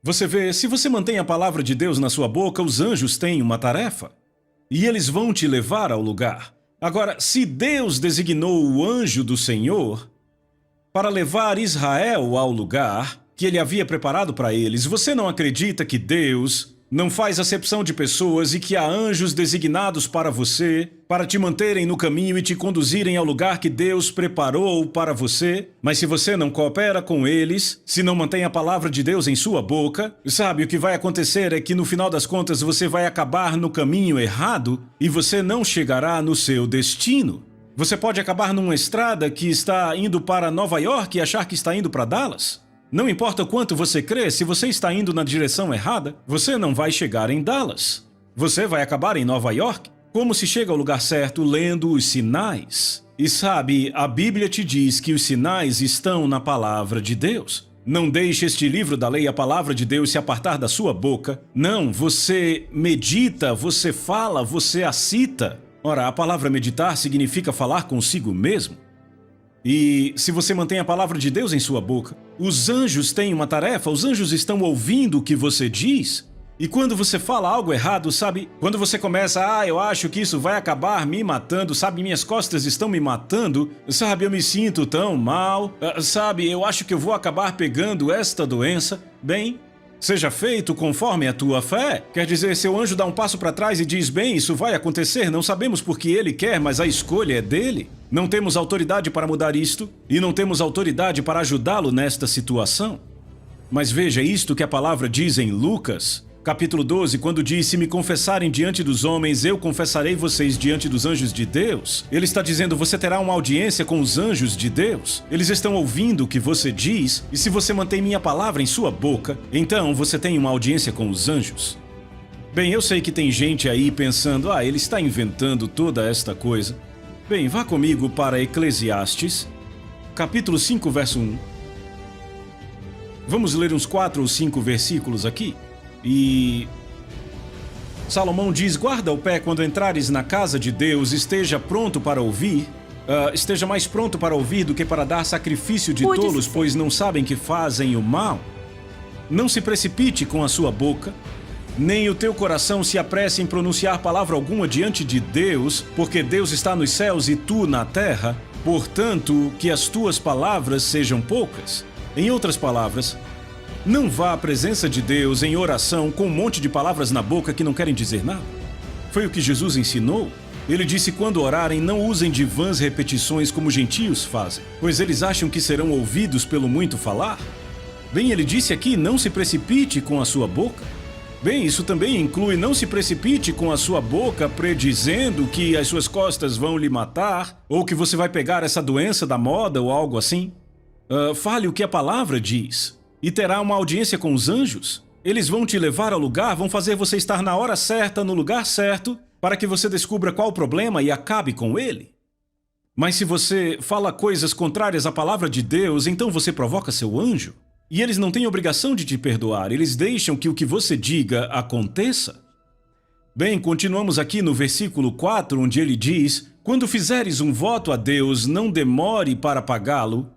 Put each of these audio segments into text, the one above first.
Você vê, se você mantém a palavra de Deus na sua boca, os anjos têm uma tarefa. E eles vão te levar ao lugar. Agora, se Deus designou o anjo do Senhor para levar Israel ao lugar que ele havia preparado para eles, você não acredita que Deus não faz acepção de pessoas e que há anjos designados para você, para te manterem no caminho e te conduzirem ao lugar que Deus preparou para você? Mas se você não coopera com eles, se não mantém a palavra de Deus em sua boca, sabe, o que vai acontecer é que no final das contas você vai acabar no caminho errado e você não chegará no seu destino. Você pode acabar numa estrada que está indo para Nova York e achar que está indo para Dallas. Não importa o quanto você crê, se você está indo na direção errada, você não vai chegar em Dallas. Você vai acabar em Nova York. Como se chega ao lugar certo? Lendo os sinais. E sabe, a Bíblia te diz que os sinais estão na palavra de Deus. Não deixe este livro da lei, a palavra de Deus, se apartar da sua boca. Não, você medita, você fala, você a cita. Ora, a palavra meditar significa falar consigo mesmo. E se você mantém a palavra de Deus em sua boca, os anjos têm uma tarefa, os anjos estão ouvindo o que você diz. E quando você fala algo errado, sabe? Quando você começa, eu acho que isso vai acabar me matando, sabe? Minhas costas estão me matando, sabe? Eu me sinto tão mal, sabe? Eu acho que eu vou acabar pegando esta doença. Bem, seja feito conforme a tua fé. Quer dizer, seu anjo dá um passo para trás e diz, bem, isso vai acontecer, não sabemos por que ele quer, mas a escolha é dele. Não temos autoridade para mudar isto e não temos autoridade para ajudá-lo nesta situação. Mas veja isto que a palavra diz em Lucas, capítulo 12, quando diz, se me confessarem diante dos homens, eu confessarei vocês diante dos anjos de Deus. Ele está dizendo, você terá uma audiência com os anjos de Deus. Eles estão ouvindo o que você diz e se você mantém minha palavra em sua boca, então você tem uma audiência com os anjos. Bem, eu sei que tem gente aí pensando, ele está inventando toda esta coisa. Bem, vá comigo para Eclesiastes, capítulo 5, verso 1. Vamos ler uns 4 ou 5 versículos aqui. E Salomão diz, guarda o pé quando entrares na casa de Deus, esteja pronto para ouvir. Esteja mais pronto para ouvir do que para dar sacrifício de tolos, pois não sabem que fazem o mal. Não se precipite com a sua boca, nem o teu coração se apresse em pronunciar palavra alguma diante de Deus, porque Deus está nos céus e tu na terra, portanto, que as tuas palavras sejam poucas. Em outras palavras, não vá à presença de Deus em oração com um monte de palavras na boca que não querem dizer nada. Foi o que Jesus ensinou. Ele disse, quando orarem, não usem de vãs repetições como gentios fazem, pois eles acham que serão ouvidos pelo muito falar. Bem, ele disse aqui, não se precipite com a sua boca. Bem, isso também inclui não se precipite com a sua boca predizendo que as suas costas vão lhe matar ou que você vai pegar essa doença da moda ou algo assim. Fale o que a palavra diz e terá uma audiência com os anjos. Eles vão te levar ao lugar, vão fazer você estar na hora certa, no lugar certo, para que você descubra qual o problema e acabe com ele. Mas se você fala coisas contrárias à palavra de Deus, então você provoca seu anjo. E eles não têm obrigação de te perdoar, eles deixam que o que você diga aconteça. Bem, continuamos aqui no versículo 4, onde ele diz, quando fizeres um voto a Deus, não demore para pagá-lo,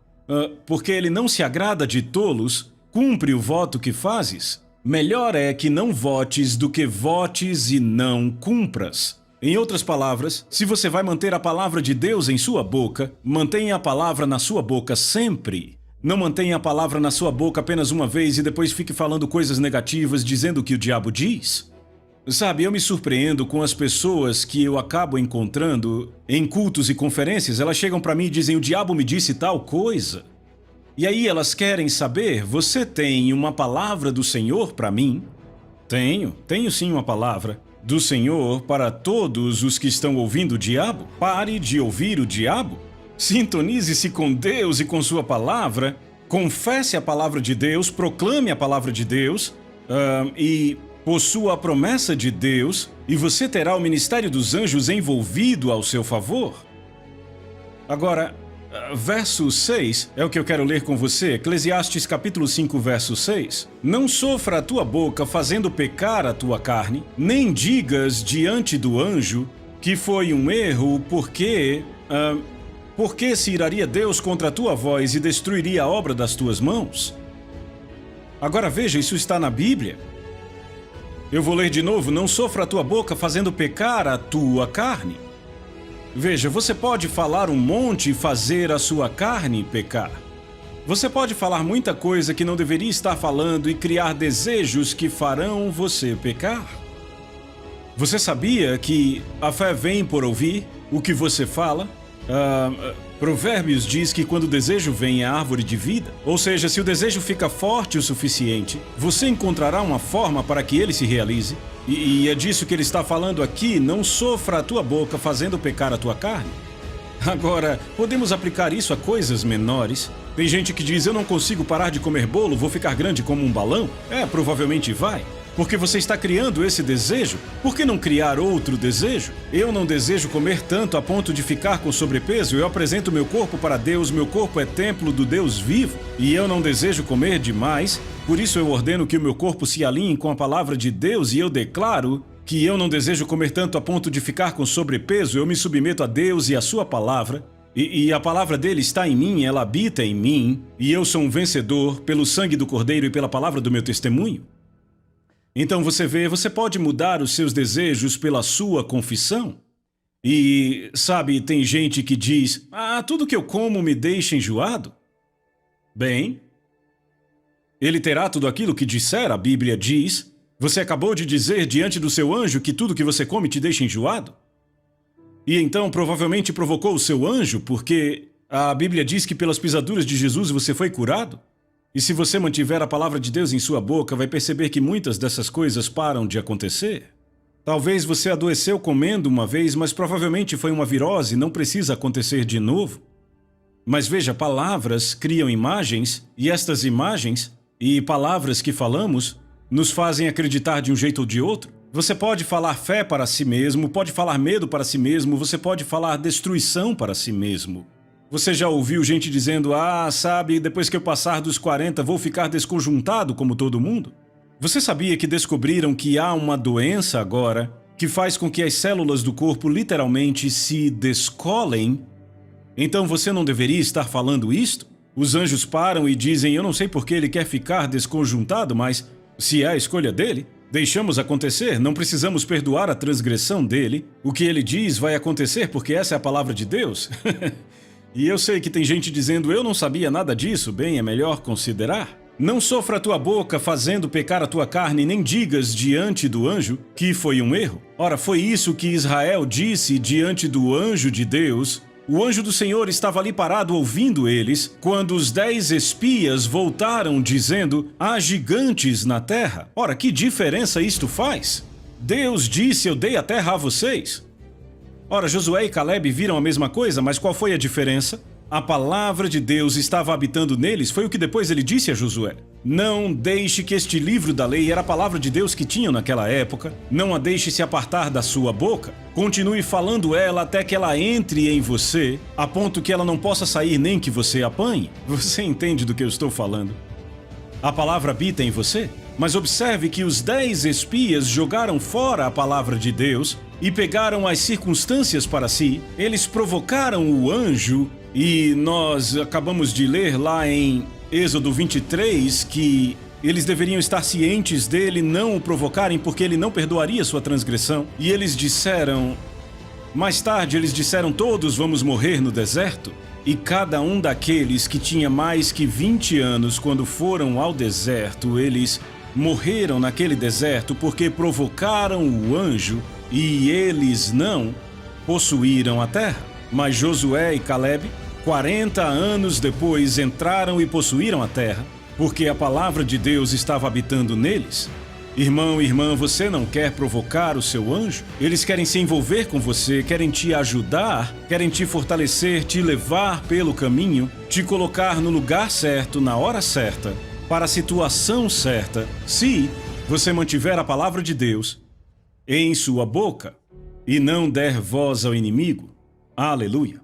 porque ele não se agrada de tolos, cumpre o voto que fazes. Melhor é que não votes do que votes e não cumpras. Em outras palavras, se você vai manter a palavra de Deus em sua boca, mantenha a palavra na sua boca sempre. Não mantenha a palavra na sua boca apenas uma vez e depois fique falando coisas negativas, dizendo o que o diabo diz. Sabe, eu me surpreendo com as pessoas que eu acabo encontrando em cultos e conferências. Elas chegam para mim e dizem, o diabo me disse tal coisa. E aí elas querem saber, você tem uma palavra do Senhor para mim? Tenho sim uma palavra do Senhor para todos os que estão ouvindo o diabo. Pare de ouvir o diabo. Sintonize-se com Deus e com sua palavra, confesse a palavra de Deus, proclame a palavra de Deus e possua a promessa de Deus e você terá o ministério dos anjos envolvido ao seu favor. Agora, verso 6 é o que eu quero ler com você, Eclesiastes capítulo 5, verso 6. Não sofra a tua boca fazendo pecar a tua carne, nem digas diante do anjo que foi um erro, porque se iraria Deus contra a tua voz e destruiria a obra das tuas mãos? Agora veja, isso está na Bíblia. Eu vou ler de novo. Não sofra a tua boca fazendo pecar a tua carne. Veja, você pode falar um monte e fazer a sua carne pecar. Você pode falar muita coisa que não deveria estar falando e criar desejos que farão você pecar. Você sabia que a fé vem por ouvir o que você fala? Provérbios diz que quando o desejo vem é árvore de vida. Ou seja, se o desejo fica forte o suficiente, você encontrará uma forma para que ele se realize. E é disso que ele está falando aqui. Não sofra a tua boca fazendo pecar a tua carne. Agora, podemos aplicar isso a coisas menores. Tem gente que diz, eu não consigo parar de comer bolo, vou ficar grande como um balão. Provavelmente vai. Porque você está criando esse desejo. Por que não criar outro desejo? Eu não desejo comer tanto a ponto de ficar com sobrepeso. Eu apresento meu corpo para Deus, meu corpo é templo do Deus vivo. E eu não desejo comer demais. Por isso eu ordeno que o meu corpo se alinhe com a palavra de Deus e eu declaro que eu não desejo comer tanto a ponto de ficar com sobrepeso. Eu me submeto a Deus e a sua palavra. E a palavra dele está em mim, ela habita em mim. E eu sou um vencedor pelo sangue do Cordeiro e pela palavra do meu testemunho. Então você vê, você pode mudar os seus desejos pela sua confissão. E, sabe, tem gente que diz, tudo que eu como me deixa enjoado. Bem, ele terá tudo aquilo que disser, a Bíblia diz. Você acabou de dizer diante do seu anjo que tudo que você come te deixa enjoado? E então provavelmente provocou o seu anjo, porque a Bíblia diz que pelas pisaduras de Jesus você foi curado. E se você mantiver a palavra de Deus em sua boca, vai perceber que muitas dessas coisas param de acontecer. Talvez você adoeceu comendo uma vez, mas provavelmente foi uma virose, não precisa acontecer de novo. Mas veja, palavras criam imagens, e estas imagens e palavras que falamos nos fazem acreditar de um jeito ou de outro. Você pode falar fé para si mesmo, pode falar medo para si mesmo, você pode falar destruição para si mesmo. Você já ouviu gente dizendo, sabe, depois que eu passar dos 40 vou ficar desconjuntado como todo mundo? Você sabia que descobriram que há uma doença agora que faz com que as células do corpo literalmente se descolem? Então você não deveria estar falando isto? Os anjos param e dizem, eu não sei por que ele quer ficar desconjuntado, mas se é a escolha dele, deixamos acontecer, não precisamos perdoar a transgressão dele. O que ele diz vai acontecer porque essa é a palavra de Deus. E eu sei que tem gente dizendo, eu não sabia nada disso, bem, é melhor considerar. Não sofra a tua boca fazendo pecar a tua carne, nem digas diante do anjo que foi um erro. Ora, foi isso que Israel disse diante do anjo de Deus. O anjo do Senhor estava ali parado ouvindo eles, quando os 10 espias voltaram dizendo, há gigantes na terra. Ora, que diferença isto faz? Deus disse, eu dei a terra a vocês. Ora, Josué e Caleb viram a mesma coisa, mas qual foi a diferença? A palavra de Deus estava habitando neles, foi o que depois ele disse a Josué. Não deixe que este livro da lei, era a palavra de Deus que tinham naquela época, não a deixe se apartar da sua boca. Continue falando ela até que ela entre em você, a ponto que ela não possa sair nem que você apanhe. Você entende do que eu estou falando? A palavra habita em você? Mas observe que os 10 espias jogaram fora a palavra de Deus e pegaram as circunstâncias para si. Eles provocaram o anjo e nós acabamos de ler lá em Êxodo 23 que eles deveriam estar cientes dele, não o provocarem porque ele não perdoaria sua transgressão. E eles disseram... Mais tarde eles disseram, todos vamos morrer no deserto. E cada um daqueles que tinha mais que 20 anos quando foram ao deserto, eles morreram naquele deserto porque provocaram o anjo e eles não possuíram a terra. Mas Josué e Caleb, 40 anos depois, entraram e possuíram a terra, porque a palavra de Deus estava habitando neles. Irmão e irmã, você não quer provocar o seu anjo? Eles querem se envolver com você, querem te ajudar, querem te fortalecer, te levar pelo caminho, te colocar no lugar certo, na hora certa, para a situação certa, se você mantiver a palavra de Deus em sua boca e não der voz ao inimigo. Aleluia!